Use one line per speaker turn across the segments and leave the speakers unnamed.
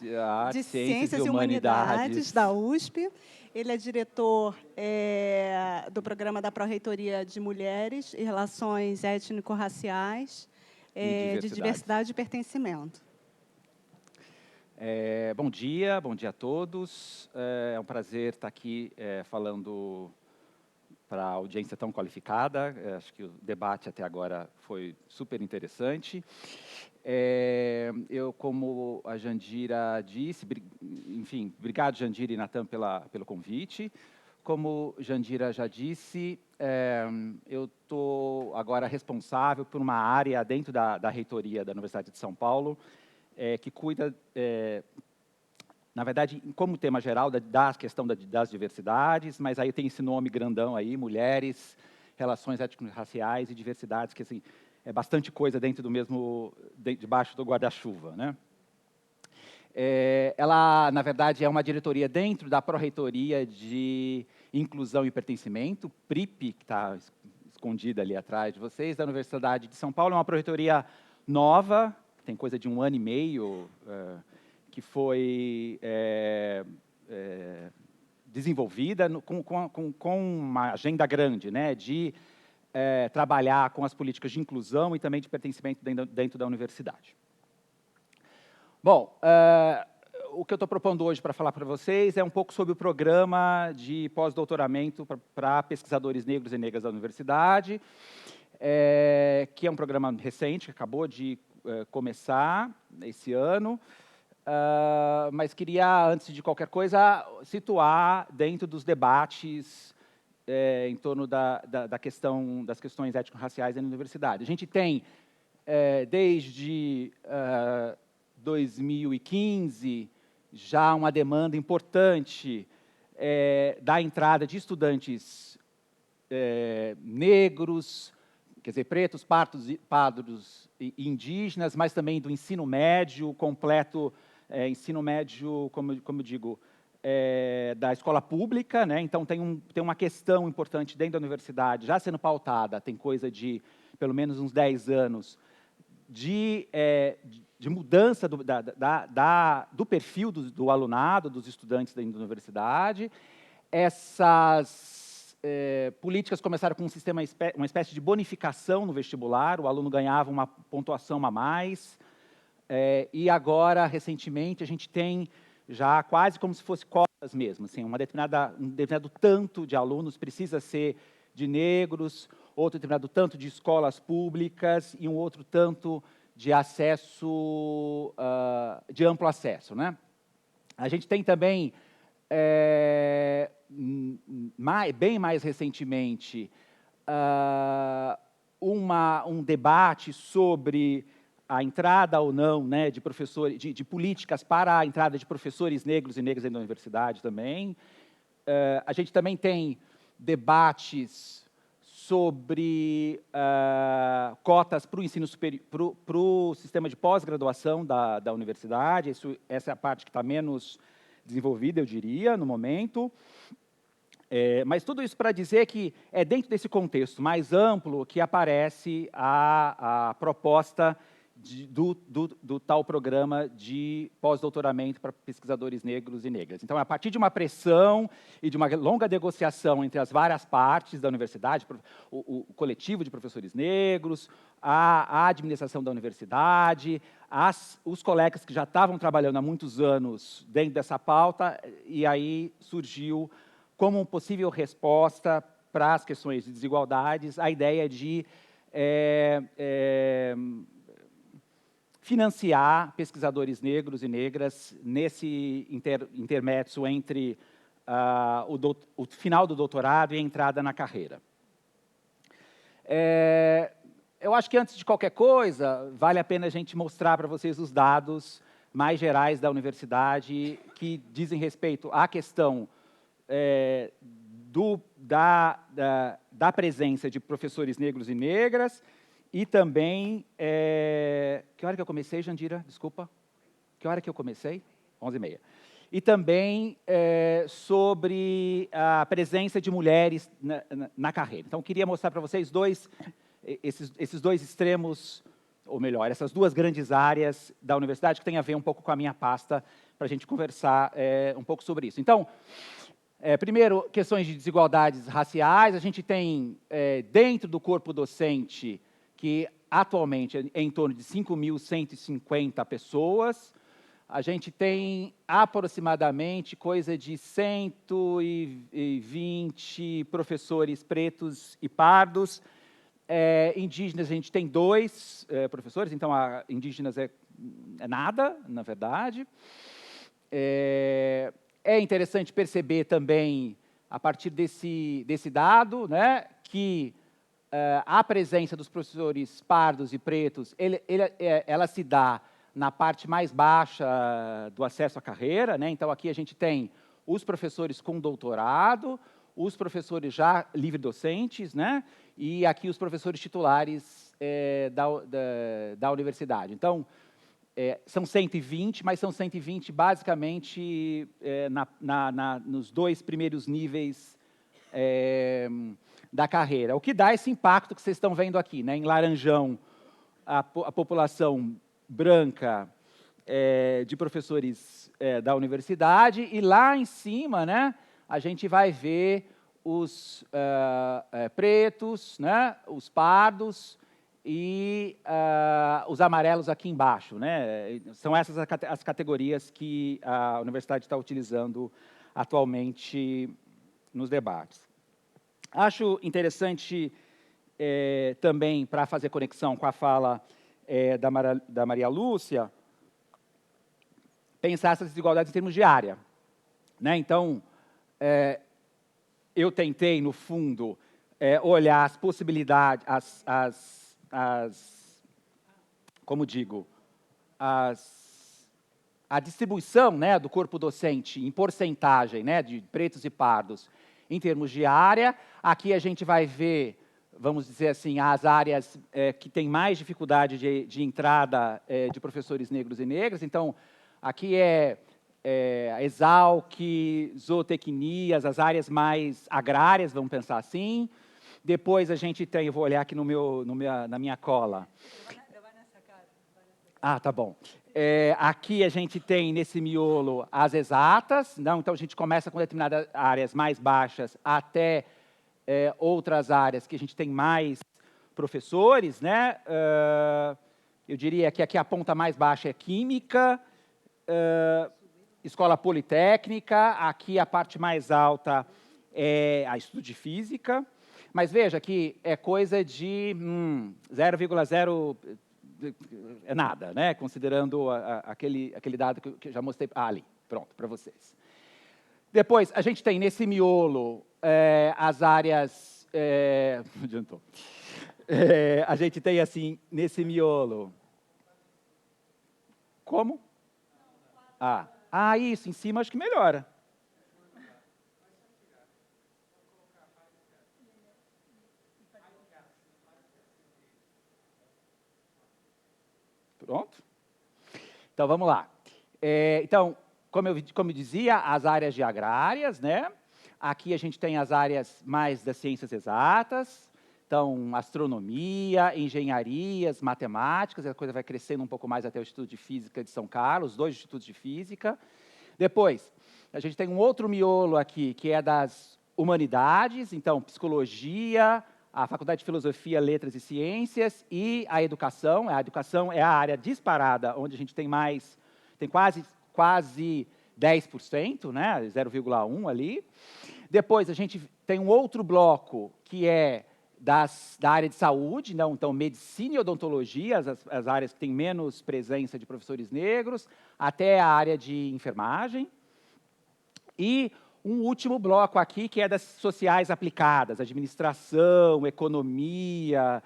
de Ciências e Humanidades da USP. Ele é diretor do programa da Pró-Reitoria de Mulheres e Relações Étnico-Raciais, de Diversidade e Pertencimento.
Bom dia a todos. É um prazer estar aqui falando para a audiência tão qualificada. Acho que o debate até agora foi super interessante. Eu, como a Jandira disse, enfim, obrigado, Jandira e Natan, pelo convite. Como Jandira já disse, eu estou agora responsável por uma área dentro da reitoria da Universidade de São Paulo, que cuida, na verdade, como tema geral, da questão das diversidades, mas aí tem esse nome grandão aí, mulheres, relações étnico-raciais e diversidades, que assim, é bastante coisa dentro do mesmo, debaixo do guarda-chuva, né? Ela, na verdade, é uma diretoria dentro da Pró-Reitoria de Inclusão e Pertencimento, PRIP, que está escondida ali atrás de vocês, da Universidade de São Paulo. É uma Pró-Reitoria nova, tem coisa de 1 ano e meio, que foi desenvolvida com uma agenda grande, né, de trabalhar com as políticas de inclusão e também de pertencimento dentro da universidade. Bom, o que eu estou propondo hoje para falar para vocês é um pouco sobre o programa de pós-doutoramento para pesquisadores negros e negras da universidade, que é um programa recente, que acabou de começar esse ano, mas queria, antes de qualquer coisa, situar dentro dos debates em torno das questões étnico-raciais na universidade. A gente tem, desde 2015, já uma demanda importante da entrada de estudantes negros, quer dizer, pretos, pardos e indígenas, mas também do ensino médio completo, ensino médio, como eu digo, da escola pública, né? Então tem uma questão importante dentro da universidade, já sendo pautada, tem coisa de pelo menos uns 10 anos, de mudança do perfil do alunado, dos estudantes dentro da universidade. Essas políticas começaram com uma espécie de bonificação no vestibular, o aluno ganhava uma pontuação a mais, e agora, recentemente, a gente tem já quase como se fosse cotas mesmo, assim, um determinado tanto de alunos precisa ser de negros, outro determinado tanto de escolas públicas e um outro tanto de acesso, de amplo acesso, né? A gente tem também, bem mais recentemente, um debate sobre a entrada ou não, né, de professores, de políticas para a entrada de professores negros e negras dentro da universidade também. A gente também tem debates sobre cotas para o ensino superior, para o sistema de pós-graduação da universidade. Essa é a parte que está menos desenvolvida, eu diria, no momento. Mas tudo isso para dizer que é dentro desse contexto mais amplo que aparece a proposta do tal programa de pós-doutoramento para pesquisadores negros e negras. Então, a partir de uma pressão e de uma longa negociação entre as várias partes da universidade, o coletivo de professores negros, a administração da universidade, os colegas que já estavam trabalhando há muitos anos dentro dessa pauta, e aí surgiu, como uma possível resposta para as questões de desigualdades, a ideia de financiar pesquisadores negros e negras nesse intermédio entre o final do doutorado e a entrada na carreira. Eu acho que, antes de qualquer coisa, vale a pena a gente mostrar para vocês os dados mais gerais da universidade que dizem respeito à questão da presença de professores negros e negras. E também, que hora que eu comecei, Jandira? Desculpa. Que hora que eu comecei? 11h30. E também sobre a presença de mulheres na carreira. Então, eu queria mostrar para vocês esses dois extremos ou melhor, essas duas grandes áreas da universidade que tem a ver um pouco com a minha pasta, para a gente conversar um pouco sobre isso. Então, primeiro, questões de desigualdades raciais. A gente tem, dentro do corpo docente, que atualmente é em torno de 5.150 pessoas, a gente tem aproximadamente coisa de 120 professores pretos e pardos. Indígenas, a gente tem 2 professores, então indígenas é nada, na verdade. É interessante perceber também, a partir desse dado, né, que a presença dos professores pardos e pretos, ela se dá na parte mais baixa do acesso à carreira, né? Então, aqui a gente tem os professores com doutorado, os professores já livre-docentes, né? E aqui os professores titulares da universidade. Então, são 120, mas são 120 basicamente nos 2 primeiros níveis da carreira. O que dá esse impacto que vocês estão vendo aqui, né? Em laranjão, a população branca de professores da universidade, e lá em cima, né, a gente vai ver os pretos, né, os pardos e os amarelos aqui embaixo, né? São essas as categorias que a universidade está utilizando atualmente nos debates. Acho interessante também, para fazer conexão com a fala da Maria Lúcia, pensar essas desigualdades em termos de área, né? Então, eu tentei, no fundo, olhar as possibilidades, como digo, a distribuição, né, do corpo docente em porcentagem, né, de pretos e pardos em termos de área. Aqui a gente vai ver, vamos dizer assim, as áreas que têm mais dificuldade de entrada de professores negros e negras. Então, aqui a Exalc, zootecnias, as áreas mais agrárias, vamos pensar assim. Depois a gente tem, eu vou olhar aqui na minha cola. Ah, tá bom. Aqui a gente tem, nesse miolo, as exatas. Não? Então, a gente começa com determinadas áreas mais baixas até outras áreas que a gente tem mais professores, né? Eu diria que aqui a ponta mais baixa é química, escola politécnica. Aqui a parte mais alta é a estudo de física. Mas veja que é coisa de 0,0... é nada, né? Considerando aquele dado que eu já mostrei ali, pronto, para vocês. Depois, a gente tem nesse miolo as áreas... não adiantou. A gente tem, assim, nesse miolo... Como? Isso, em cima acho que melhora. Pronto? Então, vamos lá. Então, como eu dizia, as áreas de agrárias, né? Aqui a gente tem as áreas mais das ciências exatas, então, astronomia, engenharias, matemáticas, a coisa vai crescendo um pouco mais até o Instituto de Física de São Carlos, 2 institutos de física. Depois, a gente tem um outro miolo aqui, que é das humanidades, então, psicologia, a Faculdade de Filosofia, Letras e Ciências e a educação. A educação é a área disparada, onde a gente tem quase 10%, né, 0,1 ali. Depois, a gente tem um outro bloco, que é da área de saúde, não? Então, medicina e odontologia, as áreas que têm menos presença de professores negros, até a área de enfermagem. E um último bloco aqui, que é das sociais aplicadas, administração, economia,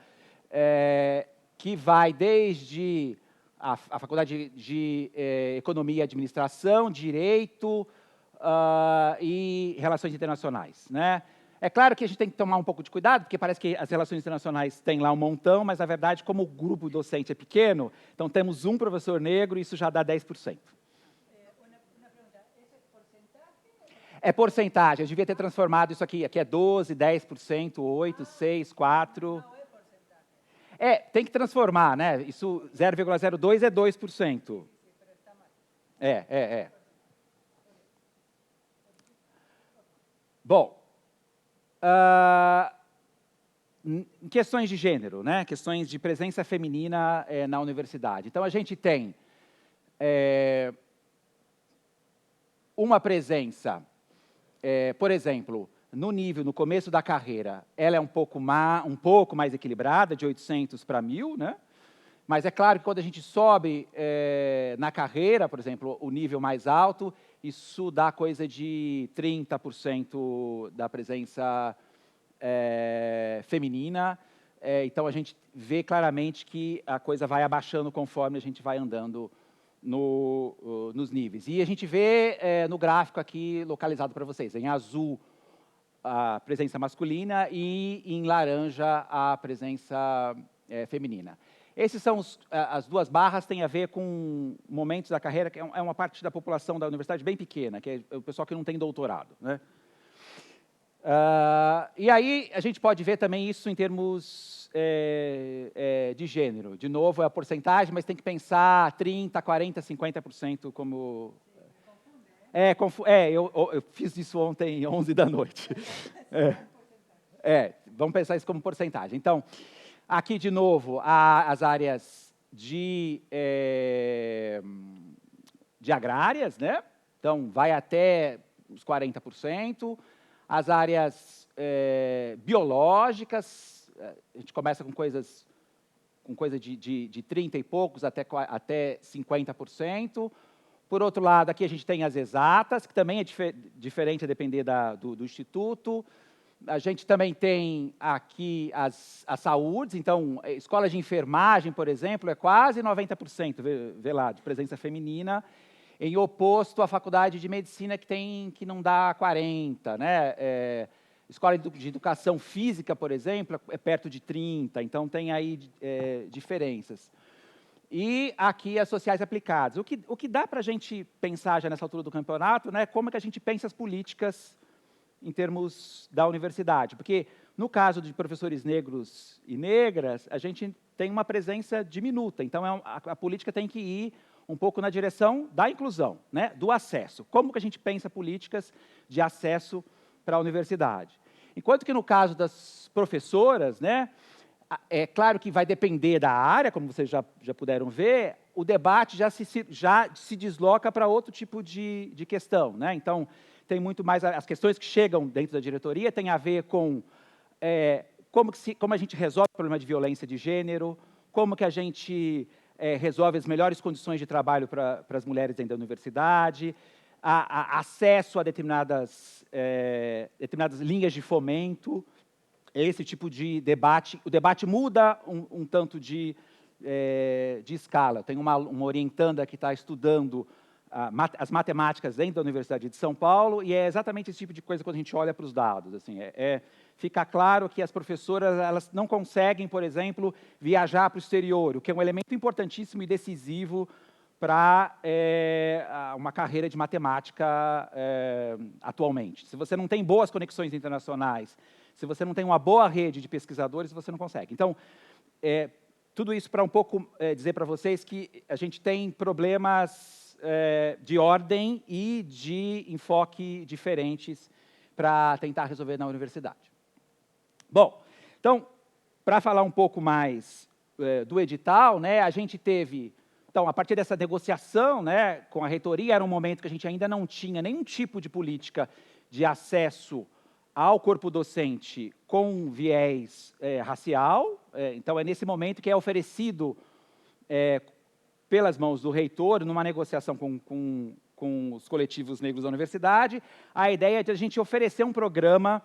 que vai desde a Faculdade de Economia e Administração, Direito e Relações Internacionais, né? É claro que a gente tem que tomar um pouco de cuidado, porque parece que as relações internacionais têm lá um montão, mas, na verdade, como o grupo docente é pequeno, então temos um professor negro e isso já dá 10%. É porcentagem, eu devia ter transformado isso aqui. Aqui é 12, 10%, 8, 6, 4... Tem que transformar, né? Isso 0,02 é 2%. Bom, em questões de gênero, né? Questões de presença feminina na universidade. Então, a gente tem uma presença, por exemplo, no começo da carreira, ela é um pouco mais equilibrada, de 800 para 1.000, né? Mas é claro que quando a gente sobe na carreira, por exemplo, o nível mais alto, isso dá coisa de 30% da presença feminina. Então, a gente vê claramente que a coisa vai abaixando conforme a gente vai andando nos níveis. E a gente vê no gráfico aqui, localizado para vocês, em azul, a presença masculina e em laranja a presença feminina. Esses são as duas barras, têm a ver com momentos da carreira, que é uma parte da população da universidade bem pequena, que é o pessoal que não tem doutorado, né? E aí a gente pode ver também isso em termos de gênero. De novo, é a porcentagem, mas tem que pensar 30%, 40%, 50% como... Eu fiz isso ontem, 11 da noite. Vamos pensar isso como porcentagem. Então, aqui, de novo, as áreas de agrárias, né? Então, vai até os 40%. As áreas biológicas, a gente começa com coisa de 30 e poucos até 50%. Por outro lado, aqui a gente tem as exatas, que também é diferente a depender do instituto. A gente também tem aqui as saúdes, então, escola de enfermagem, por exemplo, é quase 90%, vê lá, de presença feminina, em oposto à faculdade de medicina, que não dá 40%, né? Escola de educação física, por exemplo, é perto de 30%, então tem aí diferenças. E aqui as sociais aplicadas. O que dá para a gente pensar já nessa altura do campeonato, né, como é que a gente pensa as políticas em termos da universidade. Porque, no caso de professores negros e negras, a gente tem uma presença diminuta. Então, a política tem que ir um pouco na direção da inclusão, né, do acesso. Como que a gente pensa políticas de acesso para a universidade? Enquanto que, no caso das professoras, né, é claro que vai depender da área, como vocês já puderam ver, o debate já se desloca para outro tipo de questão, né? Então, tem muito mais, as questões que chegam dentro da diretoria têm a ver com como a gente resolve o problema de violência de gênero, como que a gente resolve as melhores condições de trabalho para as mulheres dentro da universidade, acesso a determinadas linhas de fomento, esse tipo de debate. O debate muda um tanto de escala. Tem uma orientanda que está estudando as matemáticas dentro da Universidade de São Paulo, e é exatamente esse tipo de coisa quando a gente olha para os dados. Assim, fica claro que as professoras elas não conseguem, por exemplo, viajar para o exterior, o que é um elemento importantíssimo e decisivo para uma carreira de matemática atualmente. Se você não tem boas conexões internacionais, se você não tem uma boa rede de pesquisadores, você não consegue. Então, tudo isso para um pouco dizer para vocês que a gente tem problemas de ordem e de enfoque diferentes para tentar resolver na universidade. Bom, então, para falar um pouco mais do edital, né, a gente teve... Então, a partir dessa negociação, né, com a reitoria, era um momento que a gente ainda não tinha nenhum tipo de política de acesso ao corpo docente com viés racial. Então, é nesse momento que é oferecido pelas mãos do reitor, numa negociação com os coletivos negros da universidade, a ideia de a gente oferecer um programa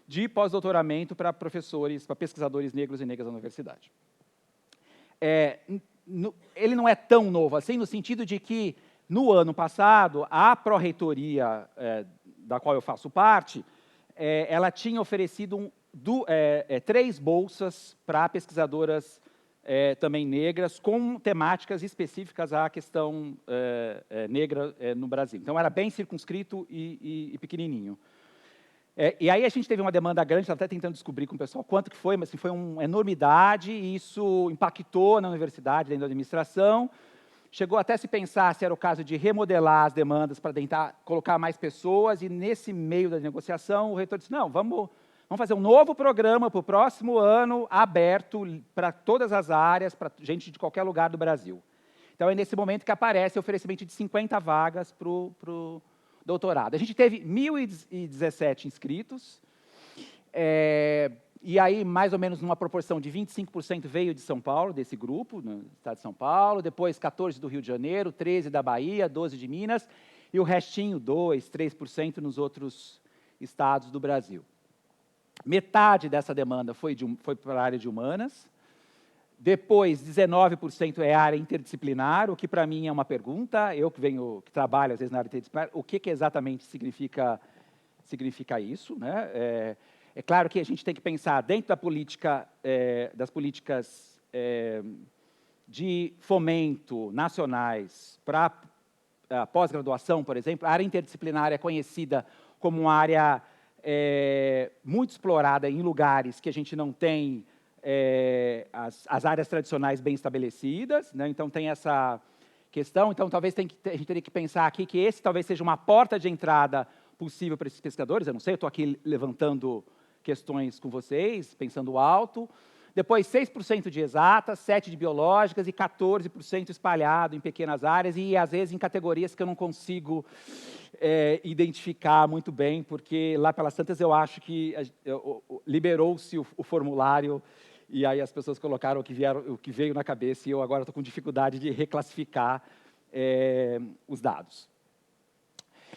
de pós-doutoramento para professores, para pesquisadores negros e negras da universidade. Ele não é tão novo assim, no sentido de que, no ano passado, a pró-reitoria, da qual eu faço parte, ela tinha oferecido 3 bolsas para pesquisadoras também negras, com temáticas específicas à questão negra no Brasil. Então, era bem circunscrito e pequenininho. E aí a gente teve uma demanda grande, estava até tentando descobrir com o pessoal quanto que foi, mas assim, foi uma enormidade, e isso impactou na universidade, dentro da administração. Chegou até a se pensar se era o caso de remodelar as demandas para tentar colocar mais pessoas, e nesse meio da negociação, o reitor disse, não, vamos fazer um novo programa para o próximo ano, aberto para todas as áreas, para gente de qualquer lugar do Brasil. Então, é nesse momento que aparece o oferecimento de 50 vagas para o doutorado. A gente teve 1.017 inscritos, e aí, mais ou menos numa proporção de 25% veio de São Paulo, desse grupo, no estado de São Paulo, depois 14% do Rio de Janeiro, 13% da Bahia, 12% de Minas, e o restinho, 2%, 3% nos outros estados do Brasil. Metade dessa demanda foi para a área de humanas, depois 19% é área interdisciplinar, o que para mim é uma pergunta, eu que trabalho às vezes na área interdisciplinar, o que exatamente significa isso, né? É claro que a gente tem que pensar dentro da política, das políticas de fomento nacionais para a pós-graduação, por exemplo. A área interdisciplinar é conhecida como uma área muito explorada em lugares que a gente não tem as áreas tradicionais bem estabelecidas, né? Então tem essa questão. Então talvez a gente teria que pensar aqui que esse talvez seja uma porta de entrada possível para esses pesquisadores. Eu não sei, eu estou aqui levantando questões com vocês, pensando alto. Depois, 6% de exatas, 7% de biológicas e 14% espalhado em pequenas áreas e, às vezes, em categorias que eu não consigo identificar muito bem, porque lá pelas tantas eu acho que liberou-se o formulário e aí as pessoas colocaram o que veio na cabeça e eu agora estou com dificuldade de reclassificar os dados.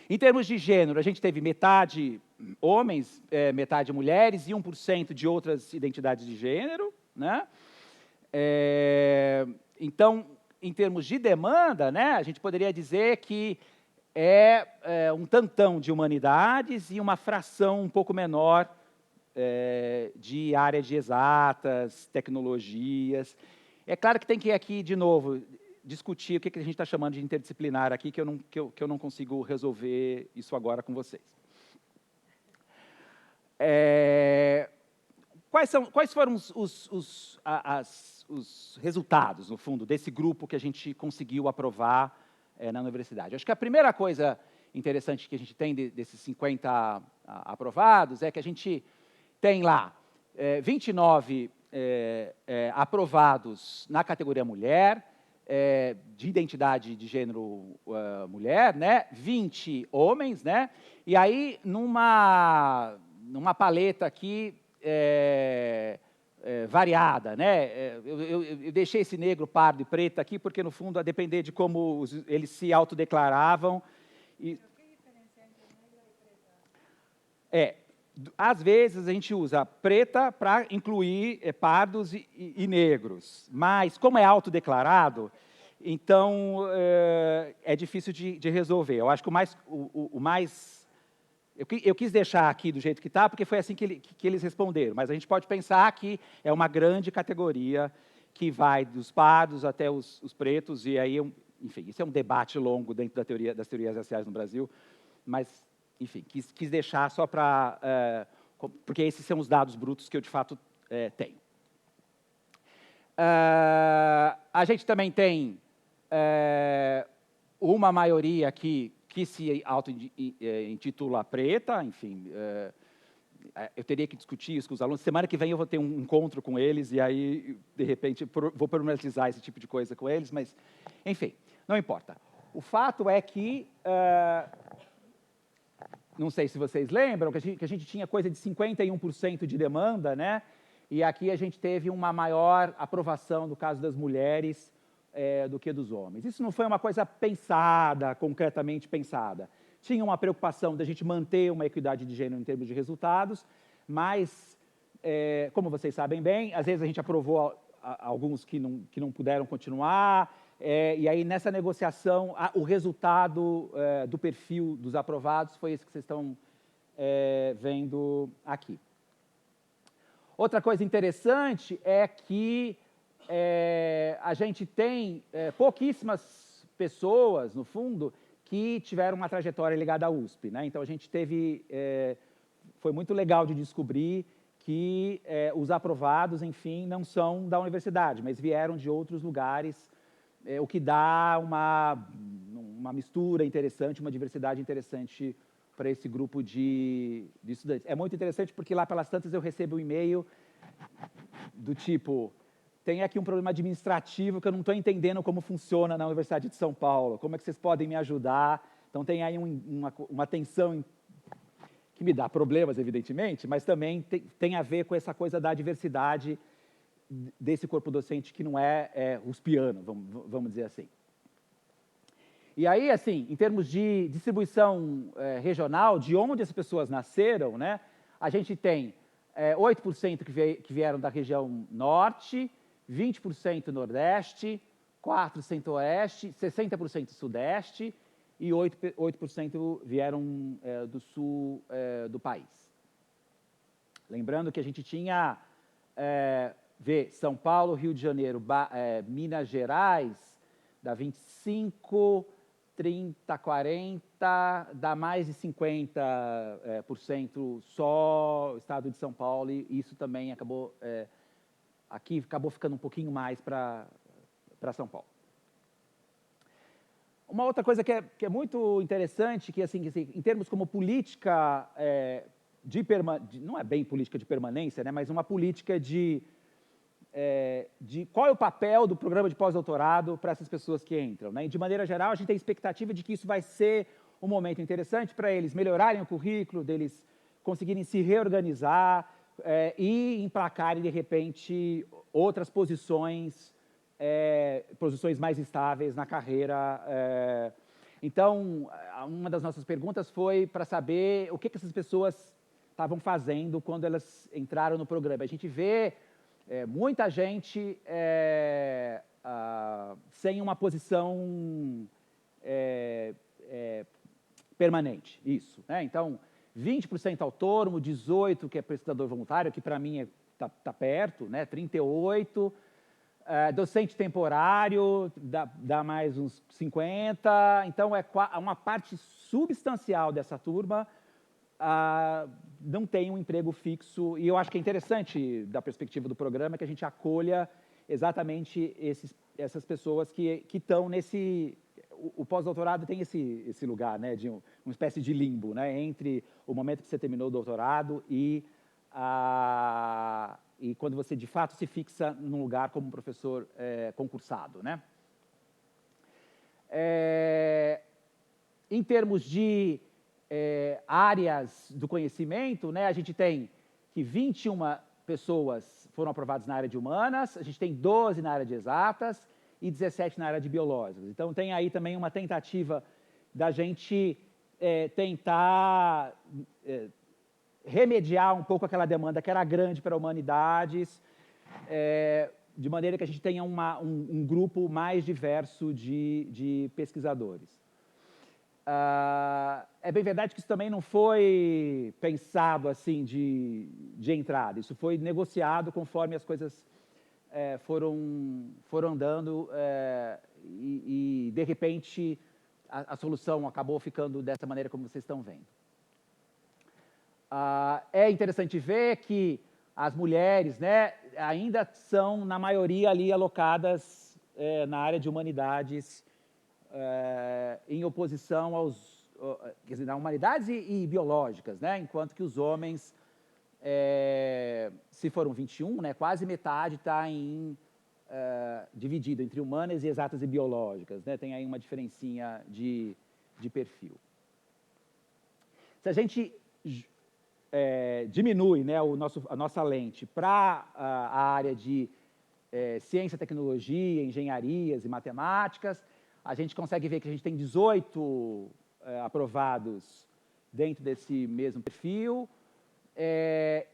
Em termos de gênero, a gente teve metade homens, metade mulheres e 1% de outras identidades de gênero, né? Então, em termos de demanda, né, a gente poderia dizer que um tantão de humanidades e uma fração um pouco menor de área de exatas, tecnologias. É claro que tem que ir aqui, de novo, discutir o que a gente está chamando de interdisciplinar aqui, que eu não consigo resolver isso agora com vocês. Quais foram os resultados, no fundo, desse grupo que a gente conseguiu aprovar na universidade? Acho que a primeira coisa interessante que a gente tem desses 50 aprovados é que a gente tem lá 29 aprovados na categoria mulher, de identidade de gênero mulher, né? 20 homens, né? E aí, numa paleta aqui variada, né? Eu deixei esse negro, pardo e preto aqui, porque, no fundo, a depender de como eles se autodeclaravam... Às vezes, a gente usa preta para incluir pardos e negros, mas, como é autodeclarado, então é difícil de resolver. Eu acho que o mais... Eu quis deixar aqui do jeito que está, porque foi assim que eles responderam, mas a gente pode pensar que é uma grande categoria que vai dos pardos até os pretos, e aí, enfim, isso é um debate longo dentro das teorias raciais no Brasil, mas... Enfim, quis deixar só para... porque esses são os dados brutos que eu, de fato, tenho. A gente também tem uma maioria aqui que se auto-intitula preta, enfim. Eu teria que discutir isso com os alunos. Semana que vem eu vou ter um encontro com eles e aí, de repente, vou problematizar esse tipo de coisa com eles, mas, enfim, não importa. O fato é que... não sei se vocês lembram, que a gente tinha coisa de 51% de demanda, né? E aqui a gente teve uma maior aprovação, no caso das mulheres, do que dos homens. Isso não foi uma coisa pensada, concretamente pensada. Tinha uma preocupação da gente manter uma equidade de gênero em termos de resultados, mas, como vocês sabem bem, às vezes a gente aprovou alguns que não puderam continuar, e aí, nessa negociação, o resultado do perfil dos aprovados foi esse que vocês estão vendo aqui. Outra coisa interessante é que a gente tem pouquíssimas pessoas, no fundo, que tiveram uma trajetória ligada à USP, né? Então, a gente teve foi muito legal de descobrir que os aprovados, enfim, não são da universidade, mas vieram de outros lugares, o que dá uma mistura interessante, uma diversidade interessante para esse grupo de estudantes. É muito interessante porque lá pelas tantas eu recebo um e-mail do tipo, tem aqui um problema administrativo que eu não estou entendendo como funciona na Universidade de São Paulo, como é que vocês podem me ajudar? Então tem aí uma tensão que me dá problemas, evidentemente, mas também tem a ver com essa coisa da diversidade desse corpo docente que não é uspiano, vamos dizer assim. E aí, assim, em termos de distribuição regional, de onde as pessoas nasceram, né, a gente tem 8% que vieram da região norte, 20% nordeste, 4% centro-oeste, 60% sudeste e 8% vieram do sul do país. Lembrando que a gente tinha São Paulo, Rio de Janeiro, Minas Gerais, dá 25, 30, 40, dá mais de 50% só o estado de São Paulo, e isso também acabou, aqui acabou ficando um pouquinho mais para São Paulo. Uma outra coisa que é muito interessante, que assim, em termos como política, não é bem política de permanência, né, mas uma política de qual é o papel do programa de pós-doutorado para essas pessoas que entram, né? E de maneira geral, a gente tem expectativa de que isso vai ser um momento interessante para eles melhorarem o currículo, deles conseguirem se reorganizar e emplacarem, de repente, outras posições mais estáveis na carreira. Então, uma das nossas perguntas foi para saber o que essas pessoas estavam fazendo quando elas entraram no programa. A gente vê muita gente sem uma posição permanente, isso, né? Então, 20% autônomo, 18% que é pesquisador voluntário, que para mim tá perto, né? 38%, docente temporário, dá mais uns 50%, então uma parte substancial dessa turma não tem um emprego fixo, e eu acho que é interessante, da perspectiva do programa, que a gente acolha exatamente essas pessoas que estão nesse... O pós-doutorado tem esse lugar, né, de uma espécie de limbo, né, entre o momento que você terminou o doutorado e quando você, de fato, se fixa num lugar como um professor concursado, né. Em termos de áreas do conhecimento, né, a gente tem que 21 pessoas foram aprovadas na área de humanas, a gente tem 12 na área de exatas e 17 na área de biológicas. Então, tem aí também uma tentativa da gente tentar remediar um pouco aquela demanda que era grande para humanidades, de maneira que a gente tenha um grupo mais diverso de pesquisadores. É bem verdade que isso também não foi pensado assim de entrada, isso foi negociado conforme as coisas foram andando e de repente a solução acabou ficando dessa maneira como vocês estão vendo. É interessante ver que as mulheres, né, ainda são na maioria ali alocadas na área de humanidades, em oposição quer dizer, na humanidades e biológicas, né? Enquanto que os homens, se foram 21, né, quase metade está dividido entre humanas e exatas e biológicas, né? Tem aí uma diferencinha de perfil. Se a gente diminui, né, a nossa lente para a área de ciência, tecnologia, engenharias e matemáticas, a gente consegue ver que a gente tem 18 aprovados dentro desse mesmo perfil,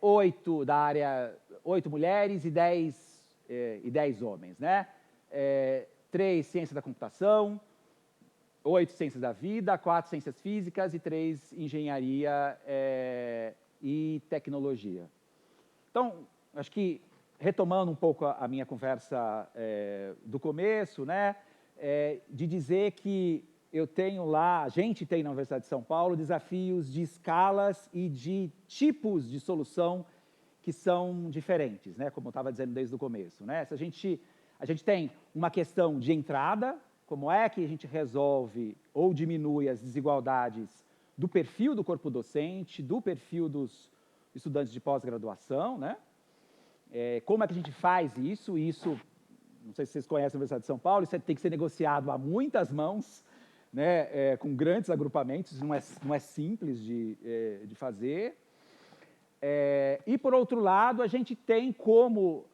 8 da área, 8 mulheres e 10 homens, né? 3 ciência da computação, 8 ciências da vida, 4 ciências físicas e 3 engenharia e tecnologia. Então, acho que retomando um pouco a minha conversa do começo, né, de dizer que eu tenho lá, a gente tem na Universidade de São Paulo, desafios de escalas e de tipos de solução que são diferentes, né? Como eu estava dizendo desde o começo, né? Se a gente tem uma questão de entrada, como é que a gente resolve ou diminui as desigualdades do perfil do corpo docente, do perfil dos estudantes de pós-graduação, né? Como é que a gente faz isso? Isso, não sei se vocês conhecem a Universidade de São Paulo, isso tem que ser negociado a muitas mãos, né? Com grandes agrupamentos, não é simples de fazer. E, por outro lado, a gente tem como,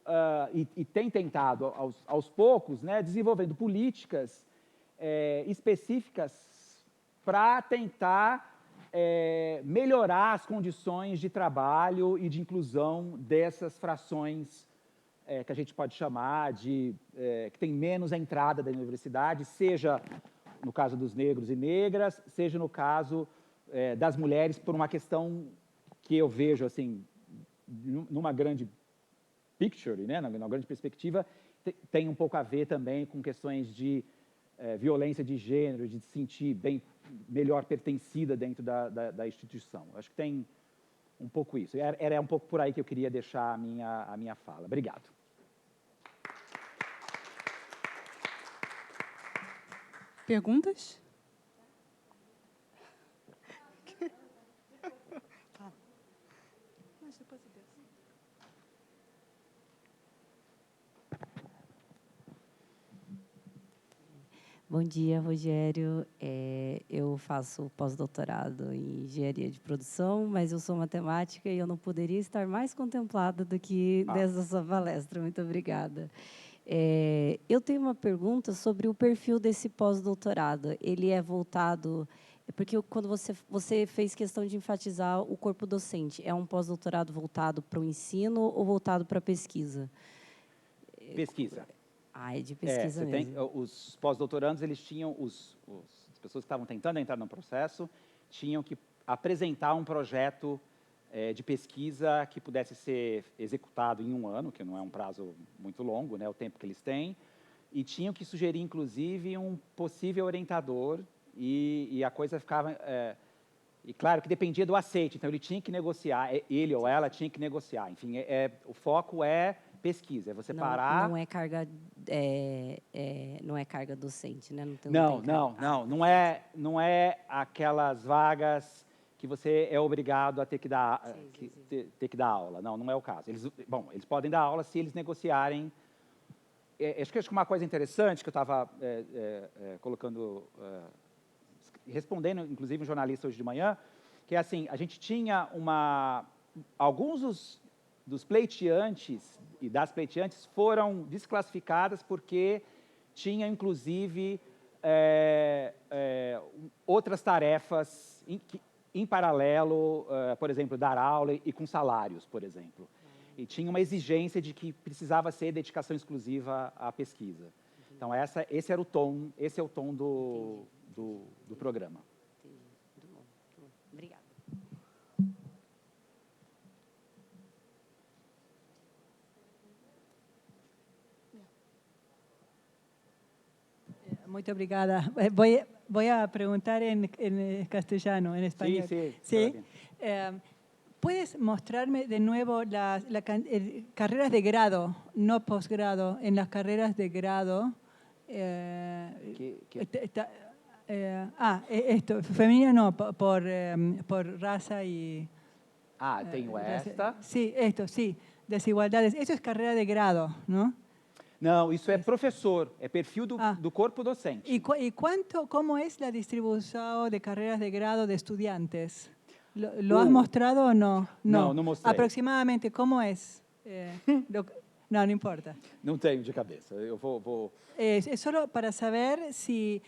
e tem tentado aos poucos, né, desenvolvendo políticas específicas para tentar melhorar as condições de trabalho e de inclusão dessas frações que a gente pode chamar de que tem menos entrada da universidade, seja no caso dos negros e negras, seja no caso das mulheres, por uma questão que eu vejo, assim, numa grande picture, né, numa grande perspectiva, tem um pouco a ver também com questões de violência de gênero, de se sentir melhor pertencida dentro da instituição. Acho que tem um pouco isso. Era um pouco por aí que eu queria deixar a minha fala. Obrigado.
Perguntas?
Bom dia, Rogério. Eu faço pós-doutorado em engenharia de produção, mas eu sou matemática e eu não poderia estar mais contemplada do que dessa sua palestra. Muito obrigada. Eu tenho uma pergunta sobre o perfil desse pós-doutorado. Ele é voltado... Porque quando você fez questão de enfatizar o corpo docente, é um pós-doutorado voltado para o ensino ou voltado para a pesquisa?
Pesquisa.
É de pesquisa mesmo.
Os pós-doutorandos, eles tinham, as pessoas que estavam tentando entrar no processo, tinham que apresentar um projeto de pesquisa que pudesse ser executado em 1 ano, que não é um prazo muito longo, né, o tempo que eles têm, e tinham que sugerir, inclusive, um possível orientador, e a coisa ficava... e claro que dependia do aceite, então ele tinha que negociar, ele ou ela tinha que negociar. Enfim, o foco é pesquisa, é você parar...
Não é carga, não é carga docente, né?
Não é aquelas vagas que você é obrigado a ter que dar, ter que dar aula. Não é o caso. Eles podem dar aula se eles negociarem. Acho que uma coisa interessante que eu estava colocando, respondendo, inclusive, um jornalista hoje de manhã, que é assim, a gente tinha alguns dos pleiteantes e das pleiteantes foram desclassificadas porque tinha, inclusive, outras tarefas em paralelo, por exemplo, dar aula e com salários, por exemplo. E tinha uma exigência de que precisava ser dedicação exclusiva à pesquisa. Então, esse é o tom do programa.
Entendi. Muito bom. Obrigada.
Muito obrigada. Voy a preguntar en castellano, en español.
Sí.
¿Puedes mostrarme de nuevo carreras de grado, no posgrado, en las carreras de grado? Esto, femenina no, por raza y...
tenho esta.
Sí, esto, sí, desigualdades. Eso es carrera de grado, ¿no?
Não, isso é professor, é perfil do corpo docente.
¿Y cómo es la distribución de carreras de grado de estudiantes? ¿Lo has mostrado o no?
No mostrei.
Aproximadamente, ¿cómo es? No importa.
Não tenho de cabeça, eu vou...
Es solo para saber si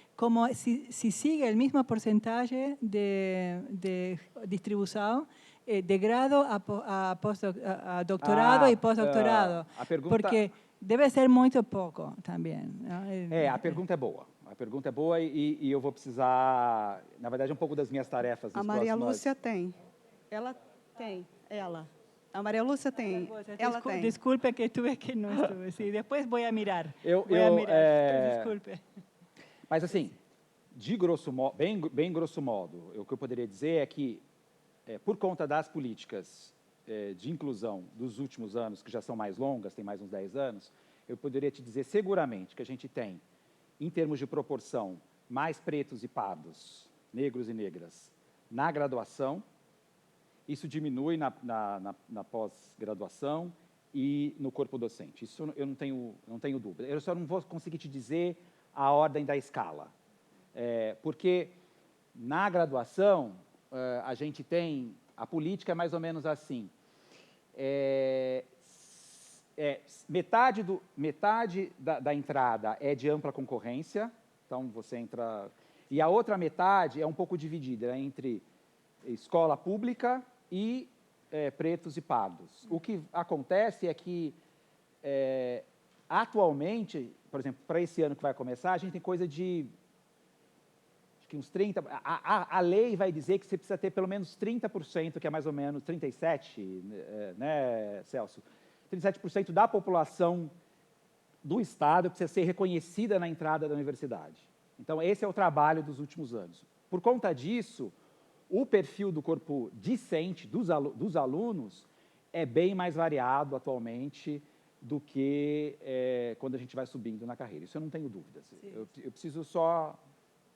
sigue el mismo porcentaje de distribución de grado a doctorado y postdoctorado. Porque deve ser muito pouco também.
A pergunta é boa. A pergunta é boa e eu vou precisar, na verdade, um pouco das minhas tarefas.
A Maria Lúcia tem. Ela tem. A Maria Lúcia tem. Ela tem.
Desculpe que estuve que não estuve. Sí, depois vou mirar.
Desculpe. Mas assim, de grosso modo, bem grosso modo, o que eu poderia dizer é que, por conta das políticas de inclusão dos últimos anos, que já são mais longas, tem mais uns 10 anos, eu poderia te dizer seguramente que a gente tem, em termos de proporção, mais pretos e pardos, negros e negras, na graduação. Isso diminui na pós-graduação e no corpo docente. Isso eu não tenho dúvida. Eu só não vou conseguir te dizer a ordem da escala. Porque na graduação, a gente tem... A política é mais ou menos assim. Metade da entrada é de ampla concorrência, então você entra... E a outra metade é um pouco dividida entre escola pública e pretos e pardos. O que acontece é que, atualmente, por exemplo, para esse ano que vai começar, a gente tem coisa de... Acho que uns 30... A lei vai dizer que você precisa ter pelo menos 30%, que é mais ou menos 37%, né, Celso? 37% da população do Estado precisa ser reconhecida na entrada da universidade. Então, esse é o trabalho dos últimos anos. Por conta disso, o perfil do corpo discente dos alunos é bem mais variado atualmente do que quando a gente vai subindo na carreira. Isso eu não tenho dúvidas. Eu preciso só,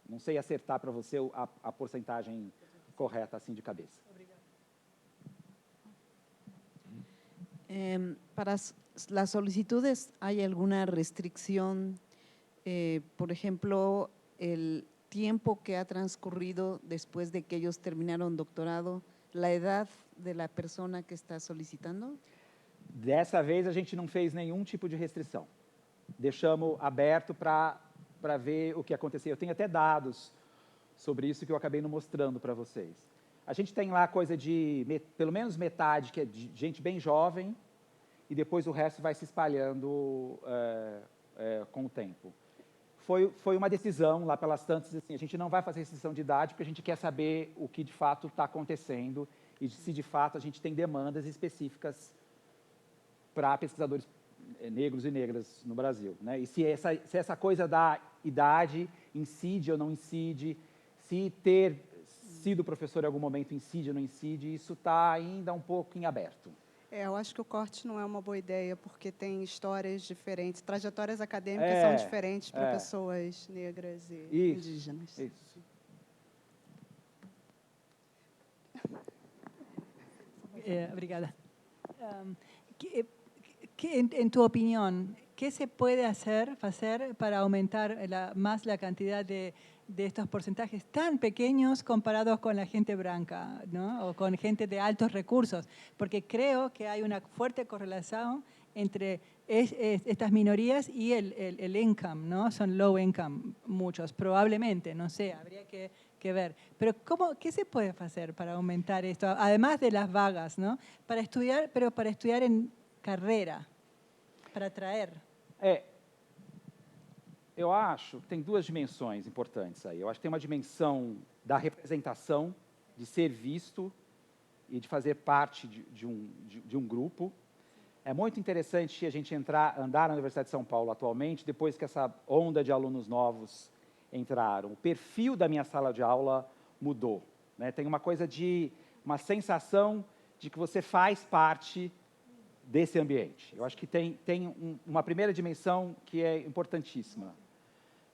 não sei acertar para você a porcentagem correta assim de cabeça.
Para las solicitudes, ¿hay alguna restricción? Por ejemplo, el tiempo que ha transcurrido después de que ellos terminaron doctorado, la edad de la persona que está solicitando?
Dessa vez, a gente não fez nenhum tipo de restrição. Deixamos aberto para ver o que aconteceu. Eu tenho até dados sobre isso que eu acabei não mostrando para vocês. A gente tem lá coisa de, pelo menos metade, que é de gente bem jovem, e depois o resto vai se espalhando com o tempo. Foi uma decisão, lá pelas tantas, assim, a gente não vai fazer restrição de idade, porque a gente quer saber o que de fato está acontecendo e se de fato a gente tem demandas específicas para pesquisadores negros e negras no Brasil, né? E se essa coisa da idade incide ou não incide, se ter sido professor em algum momento incide ou não incide, isso está ainda um pouco em aberto.
Eu acho que o corte não é uma boa ideia, porque tem histórias diferentes, trajetórias acadêmicas são diferentes para pessoas negras e indígenas.
Isso.
Obrigada. En tu opinión, ¿qué se puede hacer para aumentar más la cantidad de estos porcentajes tan pequeños comparados con la gente blanca, ¿no? O con gente de altos recursos? Porque creo que hay una fuerte correlación entre estas minorías y el income, ¿no? Son low income muchos, probablemente, no sé, habría que ver. Pero ¿qué se puede hacer para aumentar esto? Además de las vagas, ¿no? Para estudiar, pero para estudiar en carreira, para atrair.
Eu acho que tem duas dimensões importantes aí. Eu acho que tem uma dimensão da representação, de ser visto e de fazer parte de um grupo. É muito interessante a gente andar na Universidade de São Paulo atualmente, depois que essa onda de alunos novos entraram. O perfil da minha sala de aula mudou, né? Tem uma coisa uma sensação de que você faz parte desse ambiente. Eu acho que tem uma primeira dimensão que é importantíssima.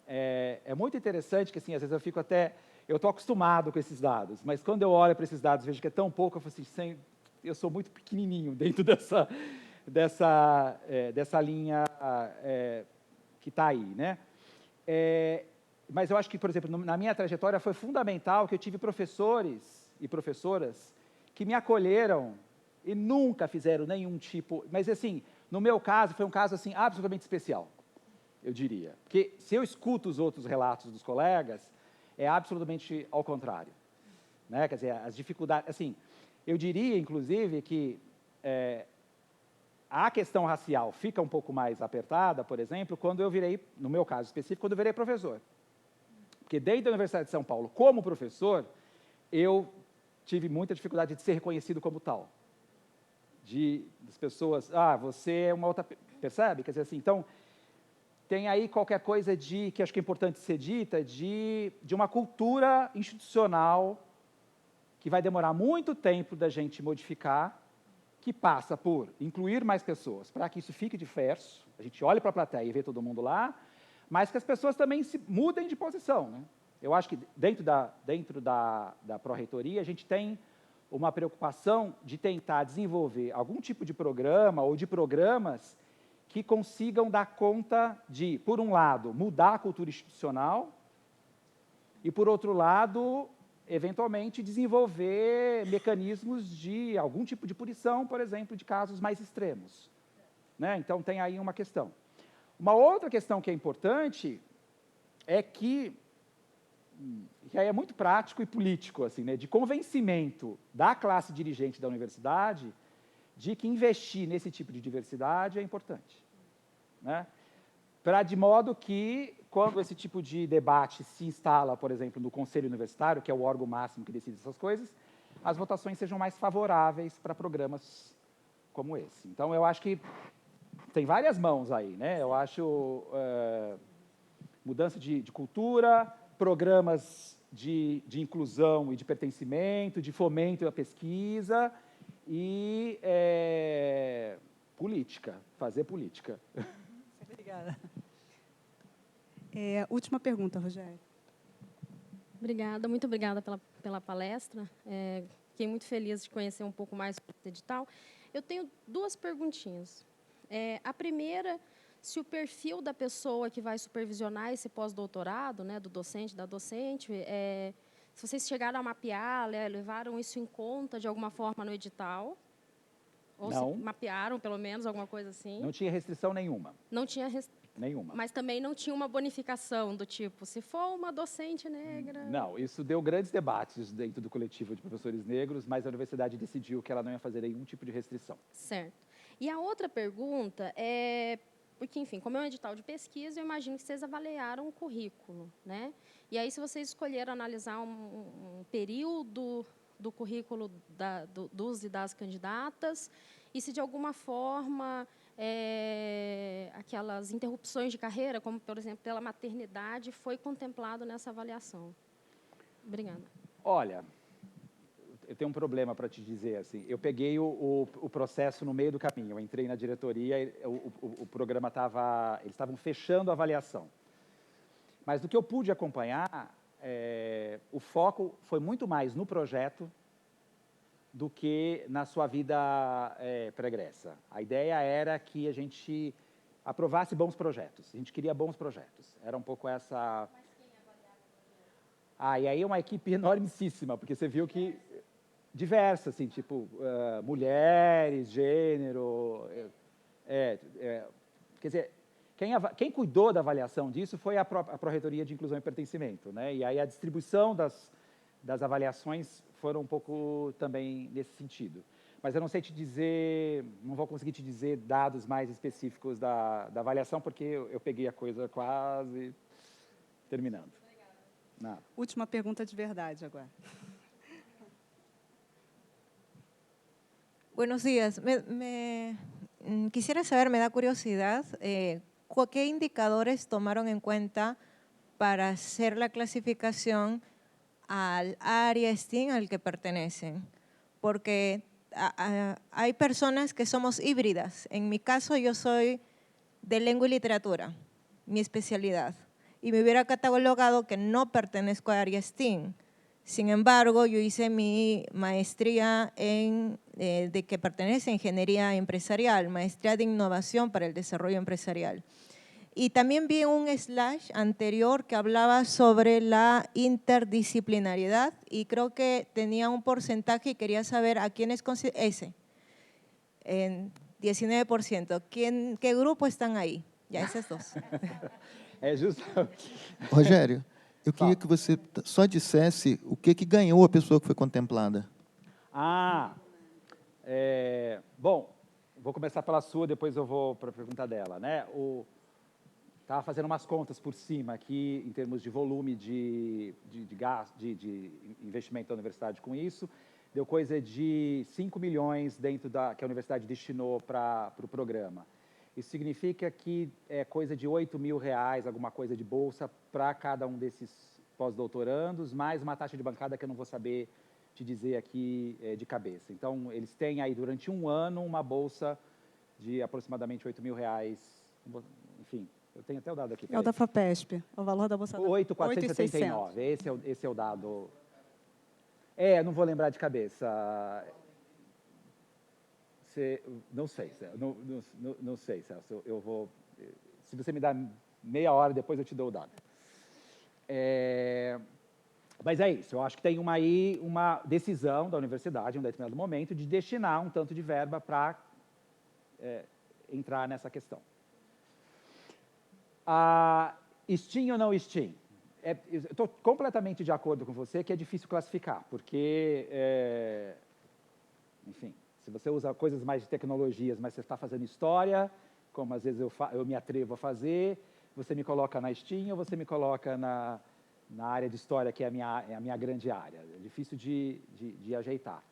É muito interessante que, assim, às vezes eu fico eu estou acostumado com esses dados, mas quando eu olho para esses dados e vejo que é tão pouco, eu falo assim, eu sou muito pequenininho dentro dessa linha que está aí, né? Mas eu acho que, por exemplo, na minha trajetória foi fundamental que eu tive professores e professoras que me acolheram e nunca fizeram nenhum tipo... Mas, assim, no meu caso, foi um caso assim, absolutamente especial, eu diria. Porque se eu escuto os outros relatos dos colegas, é absolutamente ao contrário, né? Quer dizer, as dificuldades... Assim, eu diria, inclusive, que a questão racial fica um pouco mais apertada, por exemplo, quando eu virei, no meu caso específico, quando eu virei professor. Porque dentro da Universidade de São Paulo, como professor, eu tive muita dificuldade de ser reconhecido como tal. Das pessoas, você é uma outra... Percebe? Quer dizer assim, então, tem aí qualquer coisa que acho que é importante ser dita, de uma cultura institucional que vai demorar muito tempo da gente modificar, que passa por incluir mais pessoas, para que isso fique diverso, a gente olhe para a plateia e vê todo mundo lá, mas que as pessoas também se mudem de posição, né? Eu acho que dentro da pró-reitoria a gente tem uma preocupação de tentar desenvolver algum tipo de programa ou de programas que consigam dar conta de, por um lado, mudar a cultura institucional e, por outro lado, eventualmente desenvolver mecanismos de algum tipo de punição, por exemplo, de casos mais extremos, né? Então, tem aí uma questão. Uma outra questão que é importante é que aí é muito prático e político, assim, né, de convencimento da classe dirigente da universidade de que investir nesse tipo de diversidade é importante, né? De modo que, quando esse tipo de debate se instala, por exemplo, no Conselho Universitário, que é o órgão máximo que decide essas coisas, as votações sejam mais favoráveis para programas como esse. Então, eu acho que tem várias mãos aí, né? Eu acho mudança de cultura, programas de inclusão e de pertencimento, de fomento à pesquisa e política, fazer política.
Obrigada.
Última pergunta, Rogério.
Obrigada, muito obrigada pela palestra. Fiquei muito feliz de conhecer um pouco mais sobre esse edital. Eu tenho duas perguntinhas. A primeira, se o perfil da pessoa que vai supervisionar esse pós-doutorado, né, do docente, da docente, se vocês chegaram a mapear, levaram isso em conta de alguma forma no edital? Ou
Não.
se mapearam, pelo menos, alguma coisa assim?
Não tinha restrição nenhuma.
Não tinha
Nenhuma.
Mas também não tinha uma bonificação do tipo, se for uma docente negra...
Não, isso deu grandes debates dentro do coletivo de professores negros, mas a universidade decidiu que ela não ia fazer nenhum tipo de restrição.
Certo. E a outra pergunta porque, enfim, como é um edital de pesquisa, eu imagino que vocês avaliaram o currículo, né? E aí, se vocês escolheram analisar um período do currículo dos e das candidatas, e se, de alguma forma, aquelas interrupções de carreira, como, por exemplo, pela maternidade, foi contemplado nessa avaliação. Obrigada.
Olha, eu tenho um problema para te dizer, assim, eu peguei o processo no meio do caminho, eu entrei na diretoria, o programa estava, eles estavam fechando a avaliação. Mas do que eu pude acompanhar, o foco foi muito mais no projeto do que na sua vida pregressa. A ideia era que a gente aprovasse bons projetos, a gente queria bons projetos, era um pouco essa...
Mas quem avaliava o projeto?
E aí é uma equipe enormíssima, porque você viu que... Diversa, assim, tipo, mulheres, gênero... quer dizer, quem cuidou da avaliação disso foi a Pró-Reitoria de Inclusão e Pertencimento, né? E aí a distribuição das avaliações foram um pouco também nesse sentido. Mas eu não sei te dizer, não vou conseguir te dizer dados mais específicos da avaliação, porque eu peguei a coisa quase terminando. Obrigada.
Última pergunta de verdade agora.
Buenos días. Quisiera saber, me da curiosidad, ¿qué indicadores tomaron en cuenta para hacer la clasificación al área STEAM al que pertenecen? Porque hay personas que somos híbridas. En mi caso, yo soy de lengua y literatura, mi especialidad, y me hubiera catalogado que no pertenezco a área STEAM. Sin embargo, yo hice mi maestría de que pertenece a Ingeniería Empresarial, maestría de Innovación para el Desarrollo Empresarial. Y también vi un slash anterior que hablaba sobre la interdisciplinariedad y creo que tenía un porcentaje y quería saber a quiénes ese, en 19%. ¿Qué grupo están ahí? Ya, esas dos.
Justo.
Rogério, eu queria que você só dissesse o que ganhou a pessoa que foi contemplada.
Bom, vou começar pela sua, depois eu vou para a pergunta dela, né? Estava fazendo umas contas por cima aqui, em termos de volume de investimento da universidade com isso, deu coisa de 5 milhões dentro que a universidade destinou para o programa. Isso significa que é coisa de R$8.000, alguma coisa de bolsa, para cada um desses pós-doutorandos, mais uma taxa de bancada que eu não vou saber te dizer aqui de cabeça. Então, eles têm aí, durante um ano, uma bolsa de aproximadamente R$8.000. Enfim, eu tenho até o dado aqui.
É o da FAPESP, o valor da bolsa.
8.479, esse é o dado. Não vou lembrar de cabeça. Não sei, não sei, Celso. Eu vou. Se você me dá meia hora, depois eu te dou o dado. Mas é isso. Eu acho que tem uma decisão da universidade, em um determinado momento, de destinar um tanto de verba para entrar nessa questão. STEAM ou não STEAM? Eu estou completamente de acordo com você que é difícil classificar, porque, enfim, se você usa coisas mais de tecnologias, mas você está fazendo história, como às vezes eu me atrevo a fazer, você me coloca na STEAM ou você me coloca na área de história, que é a minha grande área. É difícil de ajeitar.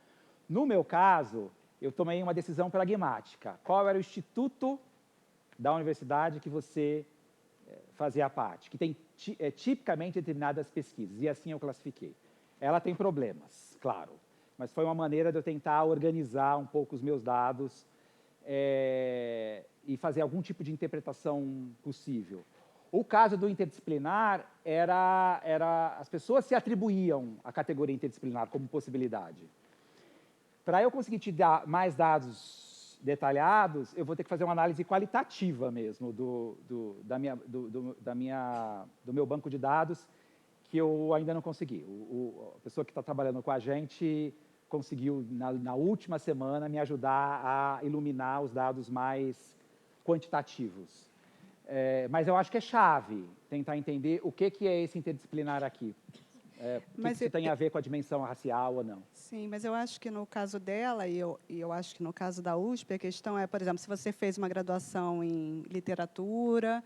No meu caso, eu tomei uma decisão pragmática. Qual era o instituto da universidade que você fazia parte? Que tem tipicamente determinadas pesquisas, e assim eu classifiquei. Ela tem problemas, claro, mas foi uma maneira de eu tentar organizar um pouco os meus dados e fazer algum tipo de interpretação possível. O caso do interdisciplinar as pessoas se atribuíam à categoria interdisciplinar como possibilidade. Para eu conseguir te dar mais dados detalhados, eu vou ter que fazer uma análise qualitativa mesmo do meu banco de dados, que eu ainda não consegui. A pessoa que está trabalhando com a gente conseguiu, na última semana, me ajudar a iluminar os dados mais quantitativos. Mas eu acho que é chave tentar entender o que é esse interdisciplinar aqui. O que isso tem a ver com a dimensão racial ou não?
Sim, mas eu acho que no caso dela, e eu acho que no caso da USP, a questão é, por exemplo, se você fez uma graduação em literatura,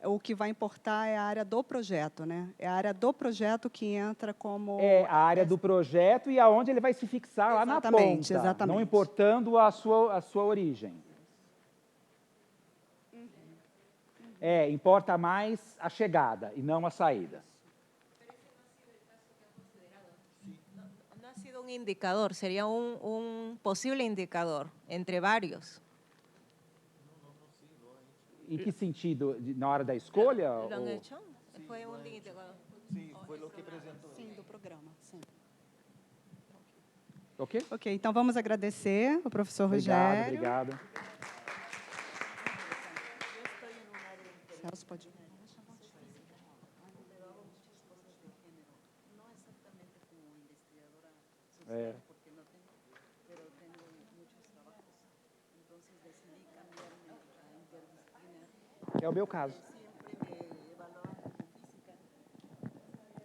o que vai importar é a área do projeto, né? É a área do projeto que entra como...
É a área do projeto e aonde ele vai se fixar lá na ponta,
exatamente.
Não importando a sua origem. Importa mais a chegada e não a saída.
No ha sido un indicador, sería un posible indicador entre varios.
Em que sentido? Na hora da escolha?
¿Lo han hecho? Fue un indicador.
Sim, foi o que apresentou.
Sim, do programa, sim.
Ok?
Ok, então vamos agradecer ao professor Rogério.
Obrigado.
Celso, pode ir.
Porque no tengo, pero tengo muchos trabajos. Entonces decidí cambiarme a interdisciplinar.
É o meu caso.